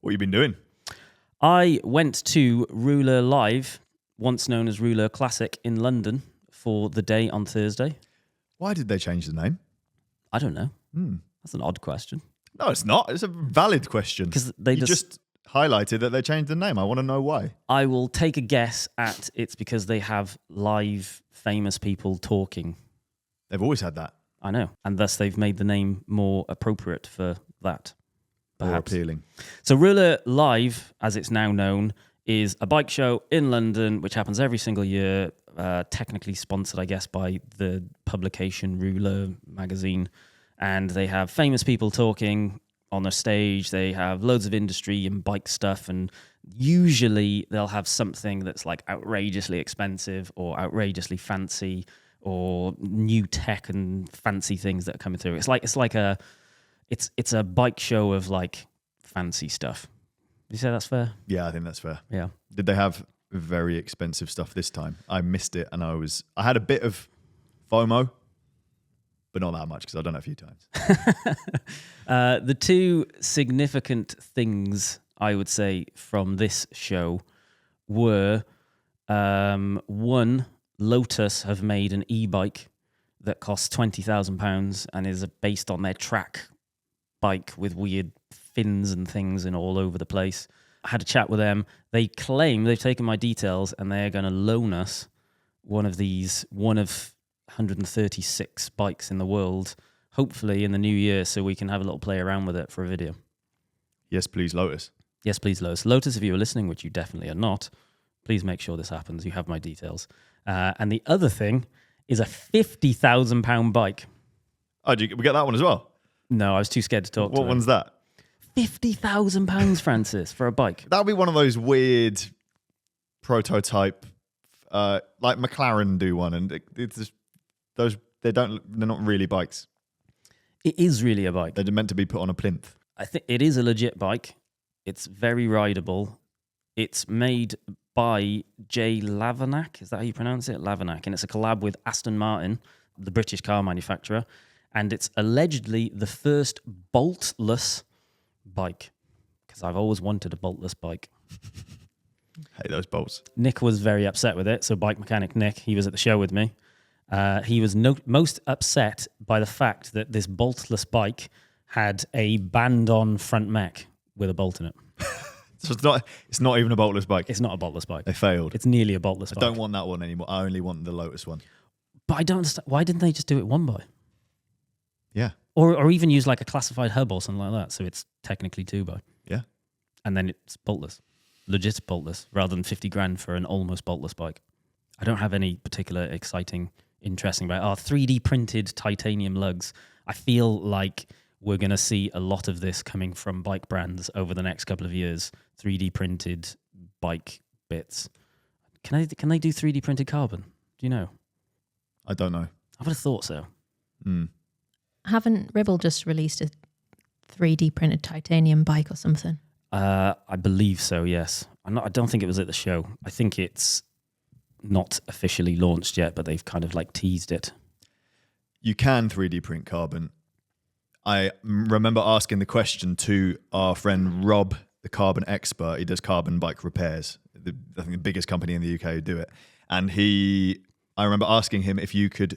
What you been doing? I went to Ruler Live, once known as Ruler Classic, in London for the day on Thursday. Why did they change the name? I don't know. That's an odd question. No, it's not. It's a valid question. Because they just highlighted that they changed the name. I want to know why. I will take a guess at it's because they have live famous people talking. They've always had that. I know. And thus they've made the name more appropriate for that. Perhaps. More appealing. So Ruler Live, as it's now known, is a bike show in London, which happens every single year, technically sponsored, I guess, by the publication Ruler magazine. And they have famous people talking on their stage. They have loads of industry and bike stuff. And usually they'll have something that's like outrageously expensive or outrageously fancy or new tech and fancy things that are coming through. It's a bike show of like fancy stuff. Did you say that's fair? Yeah, I think that's fair. Yeah. Did they have very expensive stuff this time? I missed it, and I had a bit of FOMO, but not that much because I've done it a few times. The two significant things I would say from this show were one, Lotus have made an e-bike that costs £20,000 and is based on their track bike with weird fins and things and all over the place. I had a chat with them. They claim they've taken my details and they're going to loan us one of 136 bikes in the world, hopefully in the new year, so we can have a little play around with it for a video. Yes, please, Lotus. Yes, please, Lotus. Lotus, if you are listening, which you definitely are not, please make sure this happens. You have my details. And the other thing is a £50,000 bike. Oh, we get that one as well? No, I was too scared to talk to What him. one's that? £50,000, Francis, for a bike. That'll be one of those weird prototype, like McLaren do one, and it's just, they're not really bikes. It is really a bike. They're meant to be put on a plinth. I think it is a legit bike. It's very rideable. It's made by J. Lavanack. Is that how you pronounce it? Lavanack. And it's a collab with Aston Martin, the British car manufacturer. And it's allegedly the first boltless bike. Because I've always wanted a boltless bike. Hey, those bolts. Nick was very upset with it. So bike mechanic Nick, he was at the show with me. He was most upset by the fact that this boltless bike had a band-on front mech with a bolt in it. So it's not even a boltless bike. It's not a boltless bike. They failed. It's nearly a boltless bike. I don't want that one anymore. I only want the Lotus one. But I don't understand. Why didn't they just do it one by? Yeah. Or even use like a classified hub or something like that, so it's technically two by. Yeah. And then it's boltless. Legit boltless, rather than 50 grand for an almost boltless bike. I don't have any particular exciting, interesting about 3D printed titanium lugs. I feel like we're going to see a lot of this coming from bike brands over the next couple of years. 3D printed bike bits. Can they do 3D printed carbon? Do you know? I don't know. I would have thought so. Haven't Ribble just released a 3D printed titanium bike or something? I believe so, yes. I don't think it was at the show. I think it's not officially launched yet, but they've kind of like teased it. You can 3D print carbon. I remember asking the question to our friend Rob, the carbon expert. He does carbon bike repairs. I think the biggest company in the UK who do it. And I remember asking him if you could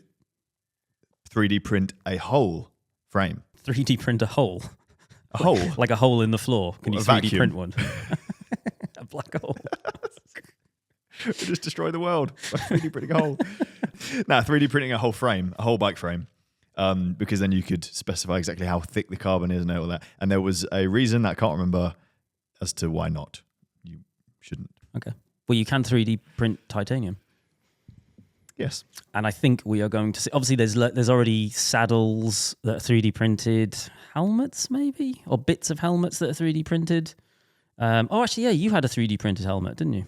3D print a whole frame. 3D print a hole? A hole? Like a hole in the floor. Can you 3D vacuum. print one? A black hole. We'll just destroy the world by 3D printing a hole. 3D printing a whole frame, a whole bike frame. Because then you could specify exactly how thick the carbon is and all that. And there was a reason that I can't remember as to why not. You shouldn't. Okay. Well, you can 3D print titanium. Yes. And I think we are going to see, obviously there's already saddles that are 3D printed, helmets maybe, or bits of helmets that are 3D printed. Actually, yeah, you had a 3D printed helmet, didn't you?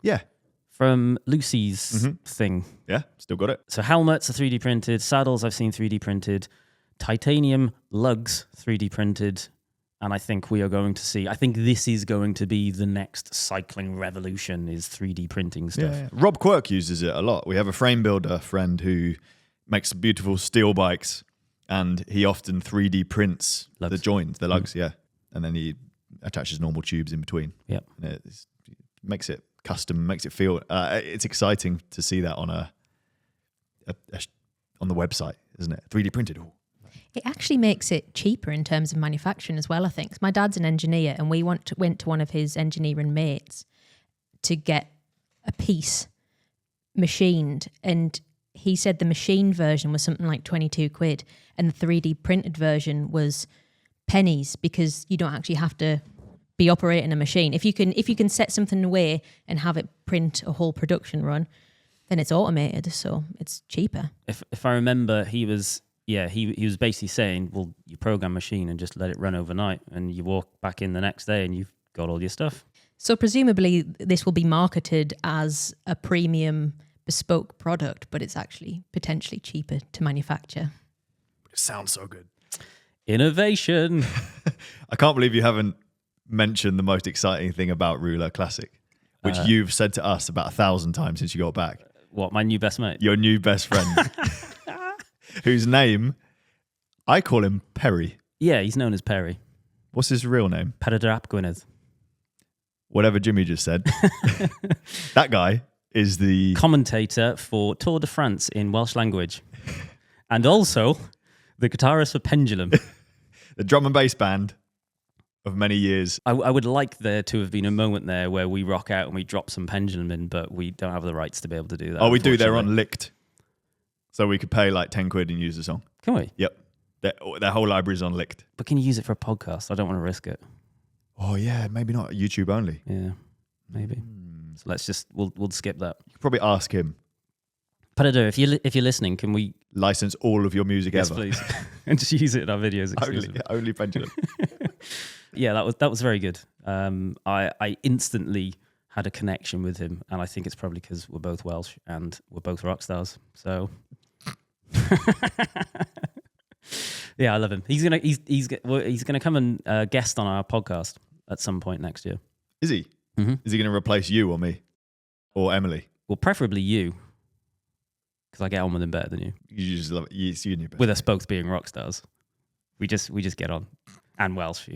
Yeah. From Lucy's thing. Yeah, still got it. So helmets are 3D printed, saddles I've seen 3D printed, titanium lugs 3D printed, and I think I think this is going to be the next cycling revolution is 3D printing stuff. Yeah. Rob Quirk uses it a lot. We have a frame builder friend who makes beautiful steel bikes, and he often 3D prints the joints, the lugs, yeah. And then he attaches normal tubes in between. Yep. And it makes it custom, makes it feel. It's exciting to see that on on the website, isn't it? 3D printed. Ooh. It actually makes it cheaper in terms of manufacturing as well, I think. 'Cause my dad's an engineer, and we went to one of his engineering mates to get a piece machined, and he said the machined version was something like 22 quid, and the 3D printed version was pennies, because you don't actually have to be operating a machine. If you can set something away and have it print a whole production run, then it's automated, so it's cheaper. If I remember, he was basically saying, well, you program a machine and just let it run overnight, and you walk back in the next day and you've got all your stuff. So presumably this will be marketed as a premium bespoke product, but it's actually potentially cheaper to manufacture. It sounds so good. Innovation. I can't believe you haven't mentioned the most exciting thing about Ruler Classic, which you've said to us about 1,000 times since you got back. What, my new best mate? Your new best friend, whose name, I call him Perry. Yeah, he's known as Perry. What's his real name? Peredur ap Gwynedd. Whatever Jimmy just said. That guy is the commentator for Tour de France in Welsh language. And also the guitarist for Pendulum. the drum and bass band of many years. I would like there to have been a moment there where we rock out and we drop some Pendulum in, but we don't have the rights to be able to do that. Oh, we do. They're on Licked. So we could pay like 10 quid and use the song. Can we? Yep. Their whole library's on Licked. But can you use it for a podcast? I don't want to risk it. Oh, yeah. Maybe not. YouTube only. Yeah, maybe. So let's just, we'll skip that. You could probably ask him. Peredur, if you're listening, can we license all of your music yes, ever? please. And just use it in our videos exclusively. Only Pendulum. Yeah, that was very good. I instantly had a connection with him, and I think it's probably because we're both Welsh and we're both rock stars. So yeah, I love him. He's gonna come and guest on our podcast at some point next year. Is he? Mm-hmm. Is he going to replace you or me or Emily? Well, preferably you, because I get on with him better than you. You just love it. You and your best With us both being rock stars, we just get on, and Welsh,